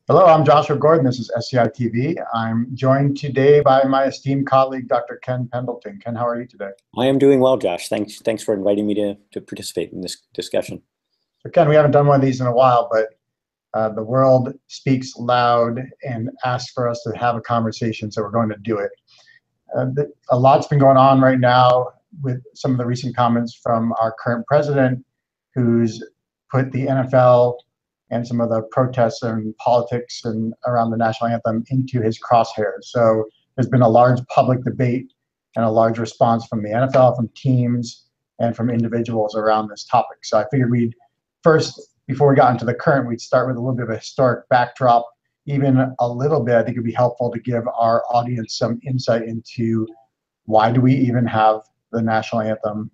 Hello, I'm Joshua Gordon. This is SCI TV. I'm joined today by my esteemed colleague, Dr. Ken Pendleton. Ken, how are you today? I am doing well, Josh. Thanks for inviting me to participate in this discussion. So, Ken, we haven't done one of these in a while, but the world speaks loud and asks for us to have a conversation, so we're going to do it. A lot's been going on right now with some of the recent comments from our current president, who's put the NFL and some of the protests and politics and around the national anthem into his crosshairs. So there's been a large public debate and a large response from the NFL, from teams, and from individuals around this topic. So I figured we'd first, before we got into the current, we'd start with a little bit of a historic backdrop. Even a little bit, I think it'd be helpful to give our audience some insight into why do we even have the national anthem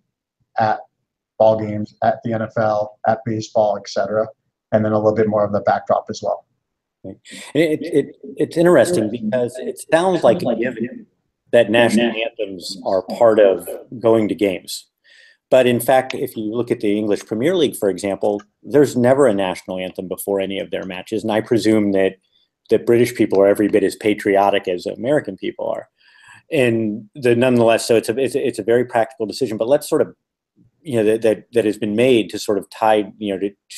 at ball games, at the NFL, at baseball, et cetera, and then a little bit more of the backdrop as well. It's interesting because it sounds like a given that national anthems are part of going to games. But in fact, if you look at the English Premier League, for example, there's never a national anthem before any of their matches. And I presume that British people are every bit as patriotic as American people are. And nonetheless, so it's a very practical decision. But let's sort of, that has been made to sort of tie,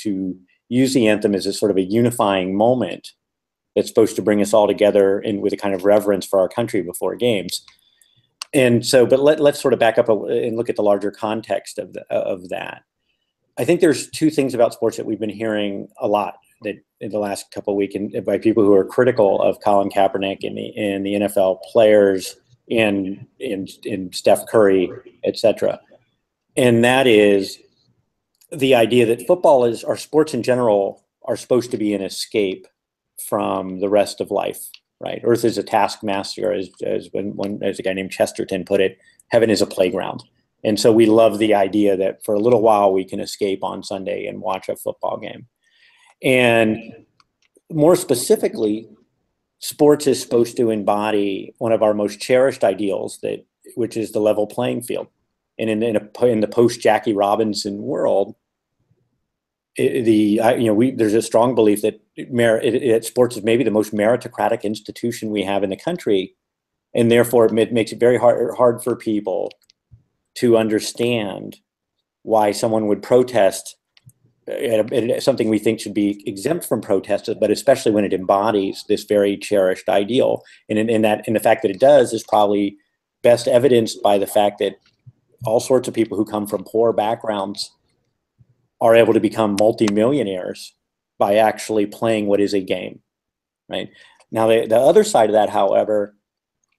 to use the anthem as a sort of a unifying moment that's supposed to bring us all together and with a kind of reverence for our country before games. And so, but let's sort of back up and look at the larger context of that. I think there's two things about sports that we've been hearing a lot that in the last couple of weeks, and by people who are critical of Colin Kaepernick and the NFL players and Steph Curry, et cetera. And that is the idea that our sports in general are supposed to be an escape from the rest of life, right? Earth is a taskmaster, as a guy named Chesterton put it. Heaven is a playground. And so we love the idea that for a little while we can escape on Sunday and watch a football game. And more specifically, sports is supposed to embody one of our most cherished ideals, which is the level playing field. And in the post-Jackie Robinson world, there's a strong belief that sports is maybe the most meritocratic institution we have in the country, and therefore it makes it very hard for people to understand why someone would protest something we think should be exempt from protest, but especially when it embodies this very cherished ideal. And the fact that it does is probably best evidenced by the fact that all sorts of people who come from poor backgrounds are able to become multimillionaires by actually playing what is a game, right? Now, the other side of that, however,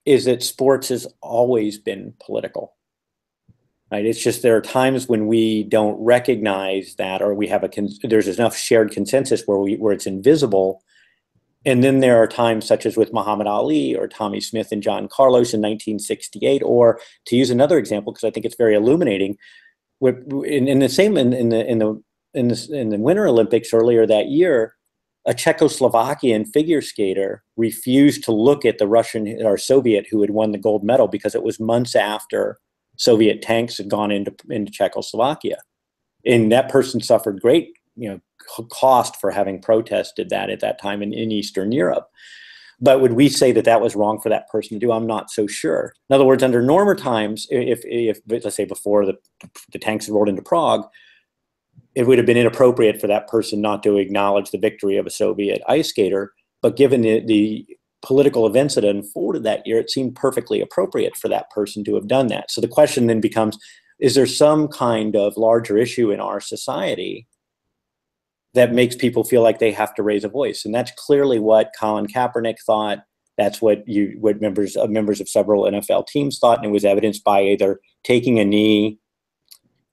is that sports has always been political, right? It's just there are times when we don't recognize that, or we have there's enough shared consensus where it's invisible. And then there are times such as with Muhammad Ali or Tommy Smith and John Carlos in 1968, or to use another example, because I think it's very illuminating, in the Winter Olympics earlier that year, a Czechoslovakian figure skater refused to look at the Russian or Soviet who had won the gold medal because it was months after Soviet tanks had gone into Czechoslovakia, and that person suffered great cost for having protested that at that time in Eastern Europe. But would we say that was wrong for that person to do? I'm not so sure. In other words, under normal times, if let's say before the tanks had rolled into Prague, it would have been inappropriate for that person not to acknowledge the victory of a Soviet ice skater. But given the political events that unfolded that year, it seemed perfectly appropriate for that person to have done that. So the question then becomes, is there some kind of larger issue in our society that makes people feel like they have to raise a voice? And that's clearly what Colin Kaepernick thought. That's what members of several NFL teams thought, and it was evidenced by either taking a knee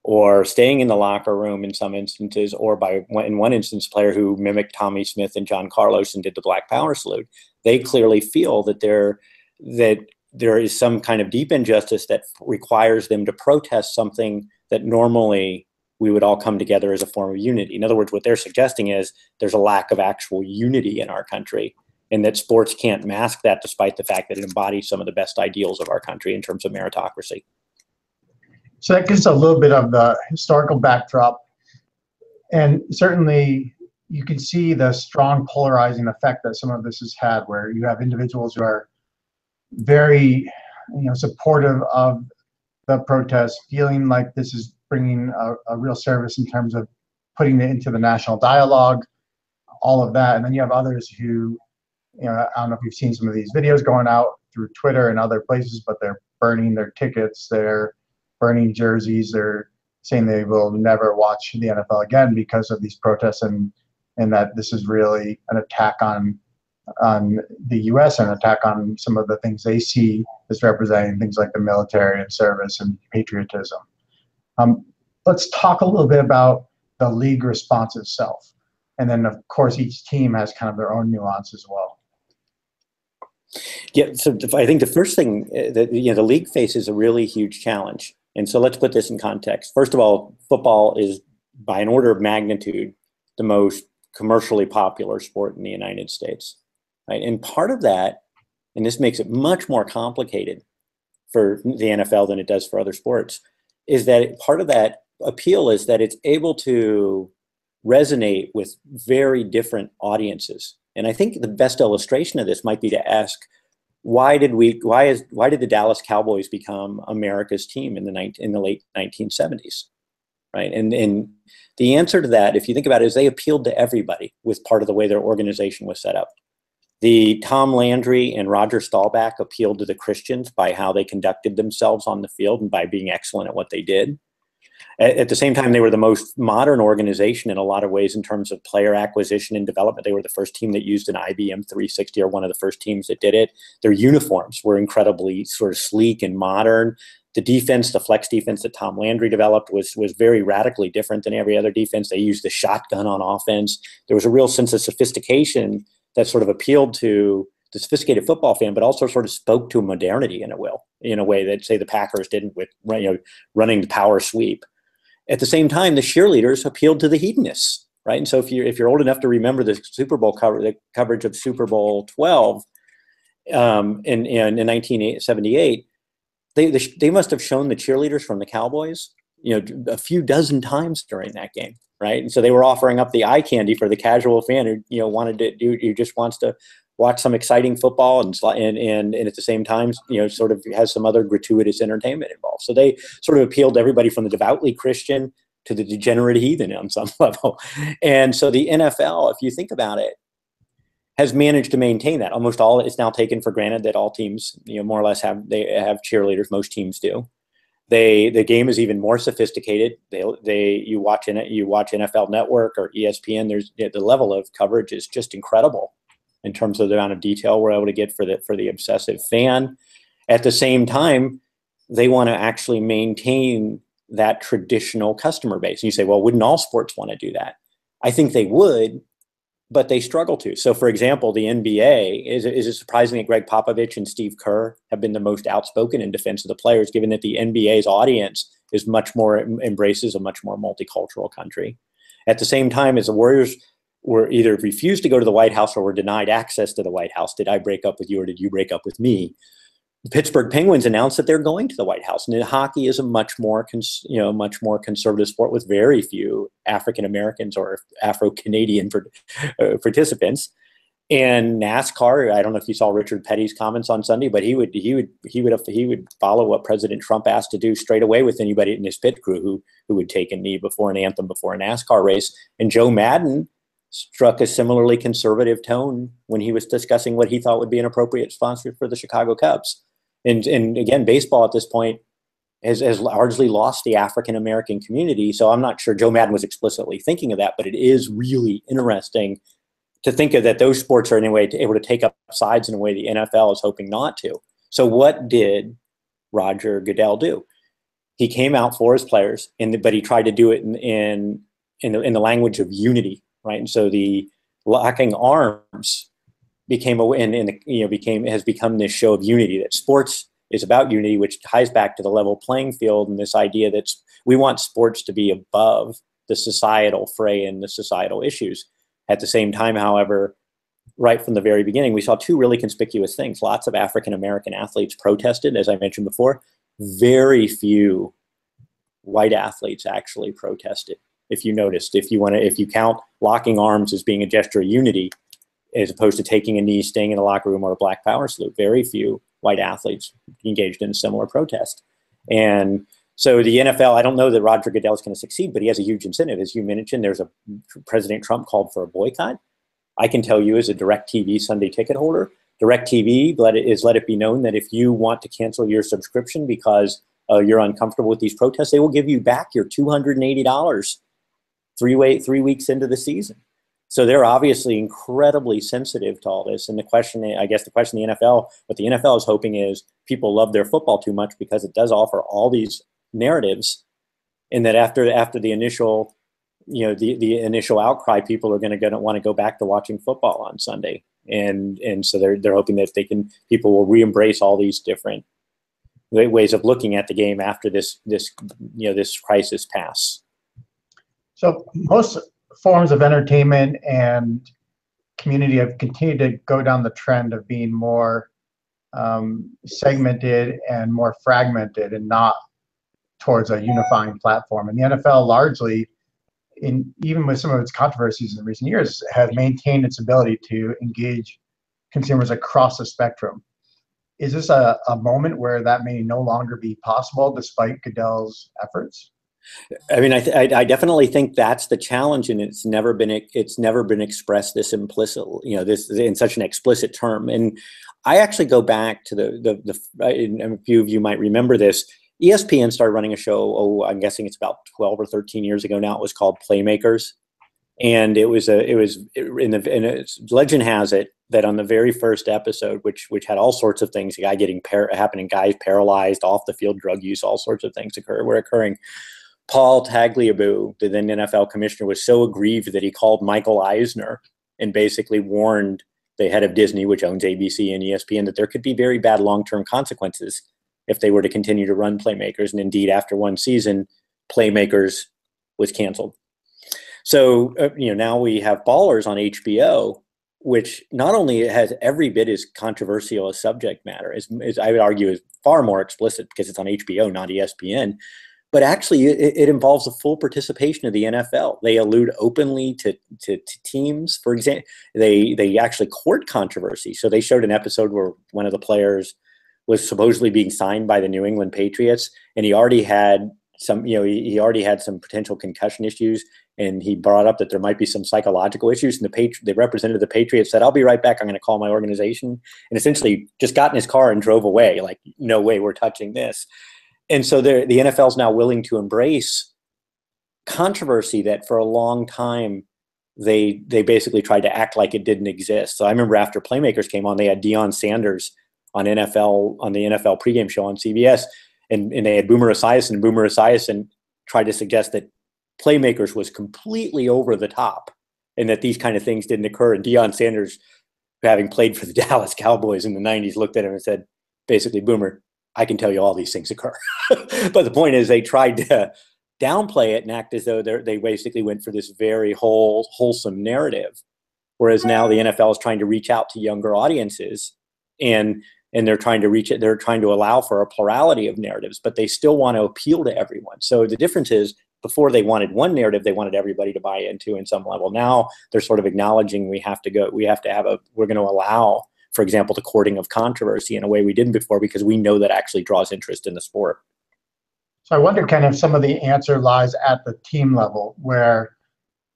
or staying in the locker room in some instances, or in one instance, a player who mimicked Tommy Smith and John Carlos and did the Black Power salute. They clearly feel that there is some kind of deep injustice that requires them to protest something that normally we would all come together as a form of unity. In other words, what they're suggesting is there's a lack of actual unity in our country, and that sports can't mask that, despite the fact that it embodies some of the best ideals of our country in terms of meritocracy. So that gives a little bit of the historical backdrop. And certainly you can see the strong polarizing effect that some of this has had, where you have individuals who are very, supportive of the protest, feeling like this is bringing a real service in terms of putting it into the national dialogue, all of that. And then you have others who, I don't know if you've seen some of these videos going out through Twitter and other places, but they're burning their tickets, they're burning jerseys, they're saying they will never watch the NFL again because of these protests, and that this is really an attack on the U.S. and an attack on some of the things they see as representing things like the military and service and patriotism. Let's talk a little bit about the league response itself. And then, of course, each team has kind of their own nuance as well. Yeah, so I think the first thing that the league faces a really huge challenge. And so let's put this in context. First of all, football is, by an order of magnitude, the most commercially popular sport in the United States. Right? And part of that, and this makes it much more complicated for the NFL than it does for other sports, is that part of that appeal is that it's able to resonate with very different audiences. And I think the best illustration of this might be to ask, why did the Dallas Cowboys become America's team in the late 1970s, right? And the answer to that, if you think about it, is they appealed to everybody with part of the way their organization was set up. The Tom Landry and Roger Staubach appealed to the Christians by how they conducted themselves on the field and by being excellent at what they did. At the same time, they were the most modern organization in a lot of ways in terms of player acquisition and development. They were the first team that used an IBM 360, or one of the first teams that did it. Their uniforms were incredibly sort of sleek and modern. The defense, the flex defense that Tom Landry developed was very radically different than every other defense. They used the shotgun on offense. There was a real sense of sophistication that sort of appealed to the sophisticated football fan, but also sort of spoke to modernity in a way that, say, the Packers didn't with running the power sweep. At the same time, the cheerleaders appealed to the hedonists, right? And so if you're old enough to remember the Super Bowl the coverage of Super Bowl 12 in 1978, they must have shown the cheerleaders from the Cowboys, a few dozen times during that game, right? And so they were offering up the eye candy for the casual fan who just wants to watch some exciting football and at the same time, sort of has some other gratuitous entertainment involved. So they sort of appealed to everybody from the devoutly Christian to the degenerate heathen on some level. And so the NFL, if you think about it, has managed to maintain that. Almost all, it's now taken for granted that all teams, more or less have cheerleaders. Most teams do. The game is even more sophisticated. You watch NFL Network or ESPN. The level of coverage is just incredible in terms of the amount of detail we're able to get for the obsessive fan. At the same time, they want to actually maintain that traditional customer base. And you say, well, wouldn't all sports want to do that? I think they would, but they struggle to. So, for example, the NBA, is it surprising that Greg Popovich and Steve Kerr have been the most outspoken in defense of the players, given that the NBA's audience is embraces a much more multicultural country? At the same time, as the Warriors were either refused to go to the White House or were denied access to the White House, did I break up with you or did you break up with me? The Pittsburgh Penguins announced that they're going to the White House, and hockey is a much more conservative sport with very few African Americans or Afro-Canadian participants. And NASCAR, I don't know if you saw Richard Petty's comments on Sunday, but he would follow what President Trump asked to do straight away with anybody in his pit crew who would take a knee before an anthem before a NASCAR race. And Joe Madden struck a similarly conservative tone when he was discussing what he thought would be an appropriate sponsor for the Chicago Cubs. And again, baseball at this point has largely lost the African-American community. So I'm not sure Joe Madden was explicitly thinking of that, but it is really interesting to think of that those sports are in a way able to take up sides in a way the NFL is hoping not to. So what did Roger Goodell do? He came out for his players, but he tried to do it in the language of unity. Right, and so the locking arms has become this show of unity. That sports is about unity, which ties back to the level playing field and this idea that we want sports to be above the societal fray and the societal issues. At the same time, however, right from the very beginning, we saw two really conspicuous things. Lots of African American athletes protested, as I mentioned before. Very few white athletes actually protested. if you noticed, if you count locking arms as being a gesture of unity, as opposed to taking a knee, staying in the locker room, or a Black Power salute. Very few white athletes engaged in a similar protest. And so the NFL, I don't know that Roger Goodell is going to succeed, but he has a huge incentive. As you mentioned, President Trump called for a boycott. I can tell you as a DirecTV Sunday ticket holder, DirecTV let it be known that if you want to cancel your subscription because you're uncomfortable with these protests, they will give you back your $280 3 weeks into the season. So they're obviously incredibly sensitive to all this. And the question the NFL, what the NFL is hoping is people love their football too much because it does offer all these narratives, and that after the initial, the initial outcry, people are going to want to go back to watching football on Sunday. And so they're hoping that people will re-embrace all these different ways of looking at the game after this crisis pass. So most forms of entertainment and community have continued to go down the trend of being more segmented and more fragmented, and not towards a unifying platform. And the NFL largely, even with some of its controversies in recent years, has maintained its ability to engage consumers across the spectrum. Is this a moment where that may no longer be possible despite Goodell's efforts? I mean, I definitely think that's the challenge, and it's never been expressed this implicit, this in such an explicit term. And I actually go back to and a few of you might remember this. ESPN started running a show. I'm guessing it's about 12 or 13 years ago now. It was called Playmakers, and legend has it that on the very first episode, which had all sorts of things, a guy happening, guys paralyzed, off the field drug use, all sorts of things were occurring. Paul Tagliabue, the then NFL commissioner, was so aggrieved that he called Michael Eisner and basically warned the head of Disney, which owns ABC and ESPN, that there could be very bad long-term consequences if they were to continue to run Playmakers. And indeed, after one season, Playmakers was canceled. So, now we have Ballers on HBO, which not only has every bit as controversial a subject matter, as I would argue is far more explicit because it's on HBO, not ESPN, but actually it involves the full participation of the NFL. They allude openly to teams. For example, they actually court controversy. So they showed an episode where one of the players was supposedly being signed by the New England Patriots, and he already had some potential concussion issues, and he brought up that there might be some psychological issues. And the representative of the Patriots said, "I'll be right back. I'm going to call my organization," and essentially just got in his car and drove away. Like, no way, we're touching this. And so the NFL is now willing to embrace controversy that for a long time they basically tried to act like it didn't exist. So I remember after Playmakers came on, they had Deion Sanders on the NFL pregame show on CBS, and they had Boomer Esiason. And Boomer Esiason tried to suggest that Playmakers was completely over the top and that these kind of things didn't occur. And Deion Sanders, having played for the Dallas Cowboys in the 90s, looked at him and said, basically, Boomer, I can tell you all these things occur. But the point is, they tried to downplay it and act as though they basically went for this very wholesome narrative. Whereas now the NFL is trying to reach out to younger audiences, and they're trying to allow for a plurality of narratives, but they still want to appeal to everyone. So the difference is, before they wanted one narrative, they wanted everybody to buy into in some level. Now they're sort of acknowledging we're going to allow, for example, the courting of controversy in a way we didn't before, because we know that actually draws interest in the sport. So I wonder kind of some of the answer lies at the team level, where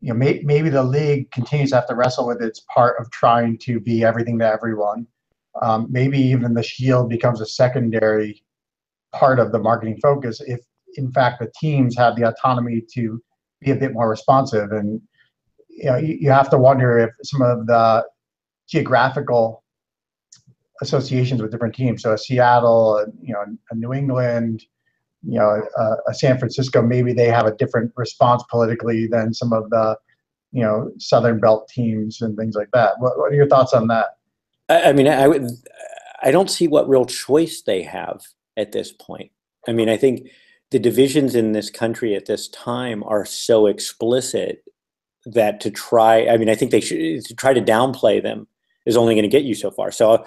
maybe the league continues to have to wrestle with its part of trying to be everything to everyone. Maybe even the shield becomes a secondary part of the marketing focus if, in fact, the teams have the autonomy to be a bit more responsive. And you have to wonder if some of the geographical associations with different teams, so a Seattle, a New England, a San Francisco, maybe they have a different response politically than some of the Southern Belt teams and things like that. What are your thoughts on that? I mean, I don't see what real choice they have at this point. I mean, I think the divisions in this country at this time are so explicit that I think to try to downplay them is only going to get you so far. So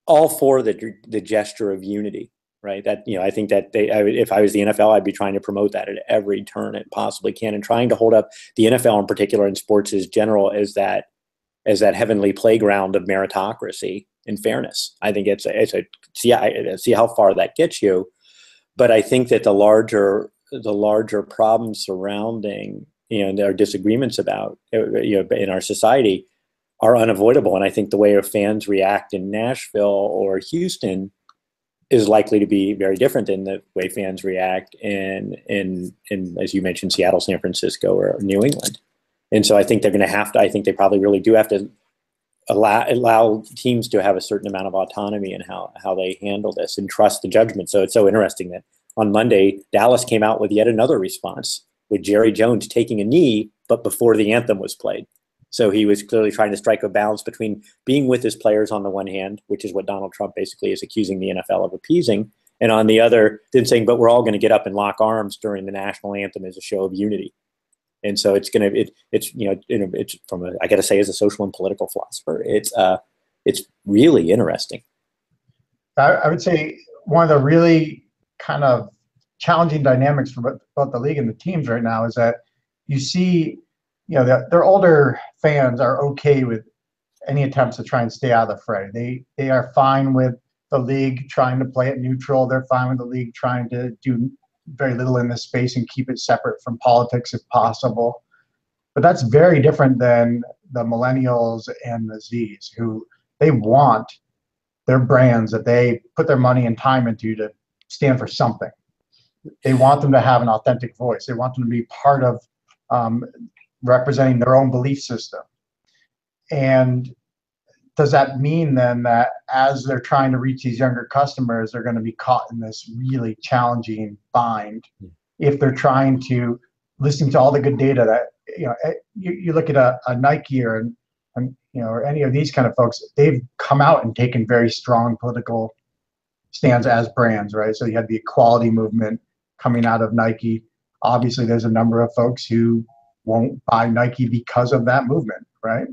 all for the gesture of unity. right? That, I think that if I was the NFL, I'd be trying to promote that at every turn it possibly can, and trying to hold up the NFL in particular, and sports as general, as that heavenly playground of meritocracy and fairness. I think it's a see how far that gets you, but I think that the larger problems surrounding, our disagreements about, in our society are unavoidable. And I think the way fans react in Nashville or Houston is likely to be very different than the way fans react in as you mentioned, Seattle, San Francisco, or New England. And so I think they're going to have to, I think they probably really do have to allow teams to have a certain amount of autonomy in how they handle this, and trust the judgment. So it's so interesting that on Monday, Dallas came out with yet another response, with Jerry Jones taking a knee, but before the anthem was played. So he was clearly trying to strike a balance between being with his players on the one hand, which is what Donald Trump basically is accusing the NFL of appeasing, and on the other, then saying, but we're all going to get up and lock arms during the national anthem as a show of unity. And so it's from I got to say, as a social and political philosopher, it's really interesting. I would say one of the really kind of challenging dynamics for both the league and the teams right now is that you see, their older fans are okay with any attempts to try and stay out of the fray. They are fine with the league trying to play it neutral. They're fine with the league trying to do very little in this space and keep it separate from politics if possible. But that's very different than the millennials and the Zs, who they want their brands that they put their money and time into to stand for something. They want them to have an authentic voice. They want them to be part of representing their own belief system. And does that mean then that as they're trying to reach these younger customers, they're going to be caught in this really challenging bind if they're trying to listen to all the good data that, you look at a Nike or any of these kind of folks, they've come out and taken very strong political stands as brands, right? So you had the equality movement coming out of Nike. Obviously, there's a number of folks who won't buy Nike because of that movement, right?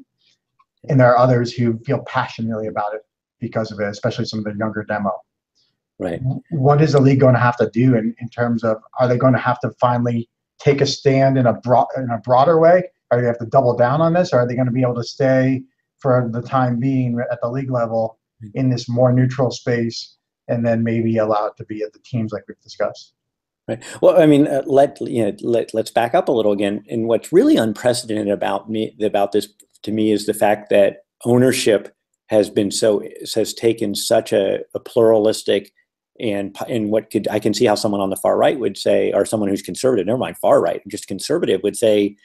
And there are others who feel passionately about it because of it, especially some of the younger demo. Right. What is the league going to have to do in terms of, are they going to have to finally take a stand in a broader way? Are they have to double down on this? Or are they going to be able to stay for the time being at the league level in this more neutral space, and then maybe allow it to be at the teams like we've discussed? Right. Well, I mean, let's back up a little again. And what's really unprecedented about this to me is the fact that ownership has taken such a pluralistic and I can see how someone on the far right would say, or someone who's conservative, never mind far right, just conservative, would say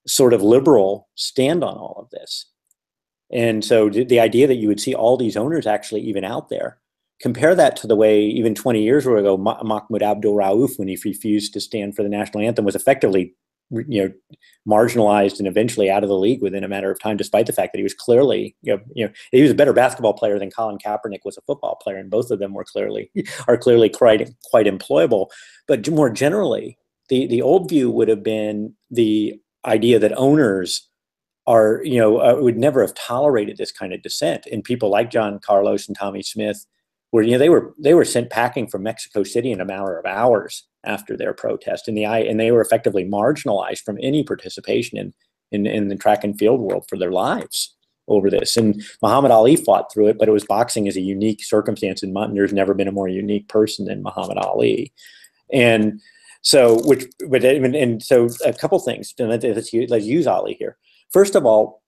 sort of liberal stand on all of this. And so the idea that you would see all these owners actually even out there, compare that to the way even 20 years ago, Mahmoud Abdul Rauf, when he refused to stand for the national anthem, was effectively marginalized and eventually out of the league within a matter of time, despite the fact that he was clearly, he was a better basketball player than Colin Kaepernick was a football player, and both of them are clearly quite employable. But more generally, the old view would have been the idea that owners would never have tolerated this kind of dissent, and people like John Carlos and Tommy Smith were they were sent packing from Mexico City in a matter of hours after their protest, and they were effectively marginalized from any participation in the track and field world for their lives over this. And Muhammad Ali fought through it, but it was boxing as a unique circumstance, and there's never been a more unique person than Muhammad Ali. And so, a couple things. Let's use Ali here. First of all,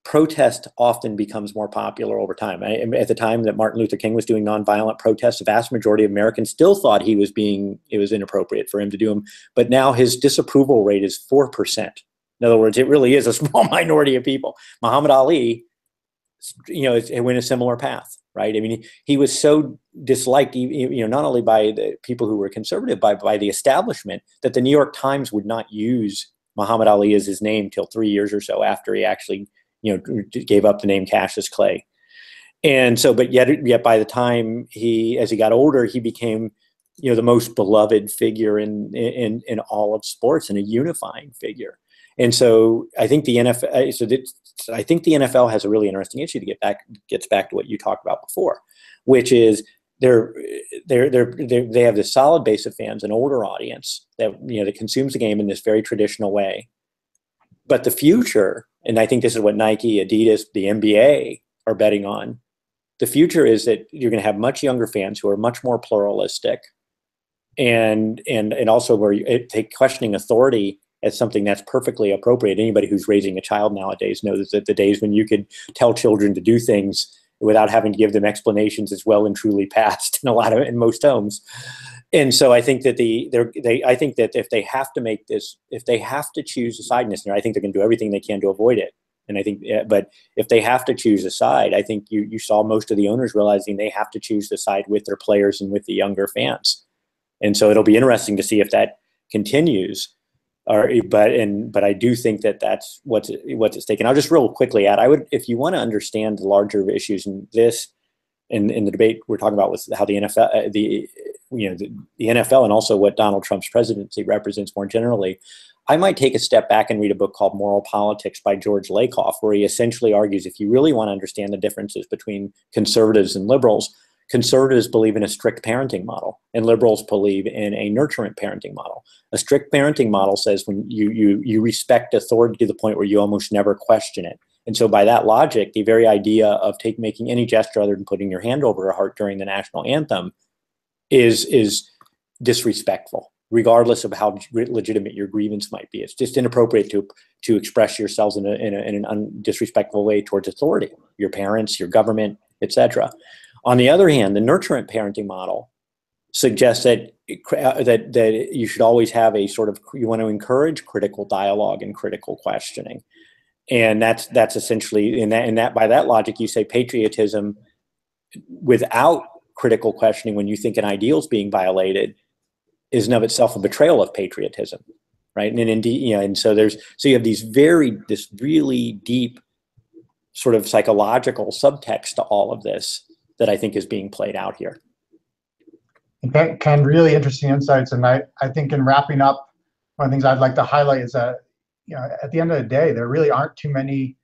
protest often becomes more popular over time. At the time that Martin Luther King was doing nonviolent protests, the vast majority of Americans still thought it was inappropriate for him to do them. But now his disapproval rate is 4%. In other words, it really is a small minority of people. Muhammad Ali, it went a similar path, right? I mean, he was so disliked, not only by the people who were conservative, by the establishment, that the New York Times would not use Muhammad Ali as his name till 3 years or so after he actually gave up the name Cassius Clay. And so, but yet by the time as he got older, he became, the most beloved figure in all of sports, and a unifying figure. And so I think the NFL has a really interesting issue gets back to what you talked about before, which is they have this solid base of fans, an older audience that, you know, that consumes the game in this very traditional way. But the future, and I think this is what Nike, Adidas, the NBA are betting on, the future is that you're going to have much younger fans who are much more pluralistic, and also where you take questioning authority as something that's perfectly appropriate. Anybody who's raising a child nowadays knows that the days when you could tell children to do things without having to give them explanations is well and truly past in most homes. And so I think that I think that if they have to make this, if they have to choose a side in this, and I think they're going to do everything they can to avoid it. And I think, but if they have to choose a side, I think you saw most of the owners realizing they have to choose the side with their players and with the younger fans. And so it'll be interesting to see if that continues. But I do think that that's what's at stake. And I'll just real quickly add, if you want to understand the larger issues in this, in the debate we're talking about with how the NFL, the NFL, and also what Donald Trump's presidency represents more generally, I might take a step back and read a book called Moral Politics by George Lakoff, where he essentially argues if you really want to understand the differences between conservatives and liberals, conservatives believe in a strict parenting model, and liberals believe in a nurturant parenting model. A strict parenting model says when you respect authority to the point where you almost never question it. And so by that logic, the very idea of making any gesture other than putting your hand over a heart during the national anthem is disrespectful, regardless of how legitimate your grievance might be. It's just inappropriate to express yourselves in an disrespectful way towards authority, your parents, your government, etc. On the other hand, the nurturant parenting model suggests that you should always have a sort of, you want to encourage critical dialogue and critical questioning. And that's essentially, in that by that logic, you say patriotism without critical questioning when you think an ideal is being violated is in of itself a betrayal of patriotism, right? And indeed, you know, and so you have this really deep sort of psychological subtext to all of this that I think is being played out here. Ken, really interesting insights. And I think in wrapping up, one of the things I'd like to highlight is that, you know, at the end of the day, there really aren't too many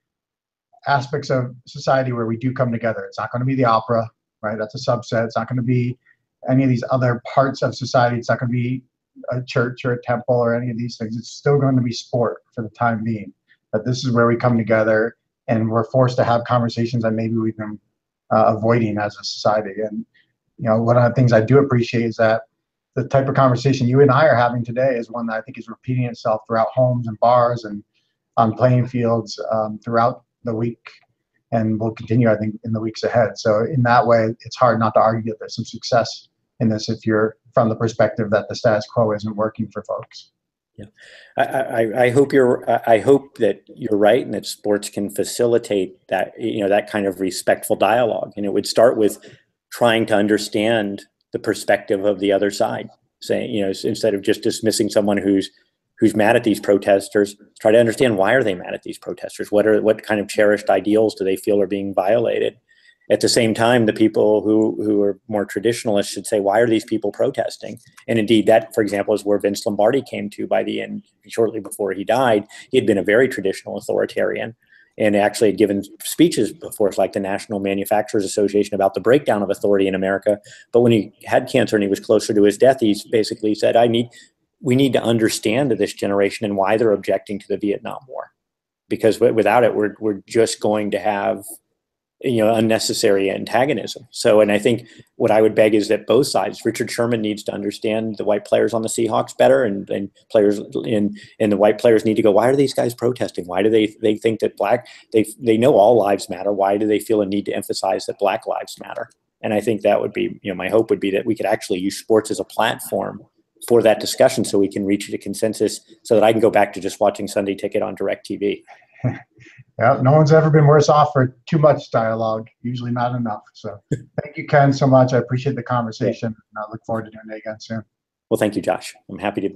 aspects of society where we do come together. It's not going to be the opera, right? That's a subset. It's not going to be any of these other parts of society. It's not going to be a church or a temple or any of these things. It's still going to be sport for the time being. But this is where we come together and we're forced to have conversations that maybe we've been avoiding as a society. And, you know, one of the things I do appreciate is that the type of conversation you and I are having today is one that I think is repeating itself throughout homes and bars and on playing fields throughout the week, and will continue, I think, in the weeks ahead. So in that way, it's hard not to argue that there's some success in this if you're from the perspective that the status quo isn't working for folks. Yeah, I hope that you're right, and that sports can facilitate that, you know, that kind of respectful dialogue. And it would start with trying to understand the perspective of the other side, saying, you know, instead of just dismissing someone who's mad at these protesters, try to understand why are they mad at these protesters? What kind of cherished ideals do they feel are being violated? At the same time, the people who are more traditionalists should say, why are these people protesting? And indeed, that, for example, is where Vince Lombardi came to by the end, shortly before he died. He had been a very traditional authoritarian and actually had given speeches before, like the National Manufacturers Association, about the breakdown of authority in America. But when he had cancer and he was closer to his death, he basically said, we need to understand this generation and why they're objecting to the Vietnam War, because without it, we're just going to have, you know, unnecessary antagonism. So, and I think what I would beg is that both sides, Richard Sherman needs to understand the white players on the Seahawks better, and players and the white players need to go, why are these guys protesting? Why do they think that they know all lives matter? Why do they feel a need to emphasize that black lives matter? And I think that would be, you know, my hope would be that we could actually use sports as a platform for that discussion, so we can reach a consensus, so that I can go back to just watching Sunday Ticket on DirecTV. Yeah, no one's ever been worse off for too much dialogue, usually not enough. So thank you, Ken, so much. I appreciate the conversation, and I look forward to doing it again soon. Well, thank you, Josh. I'm happy to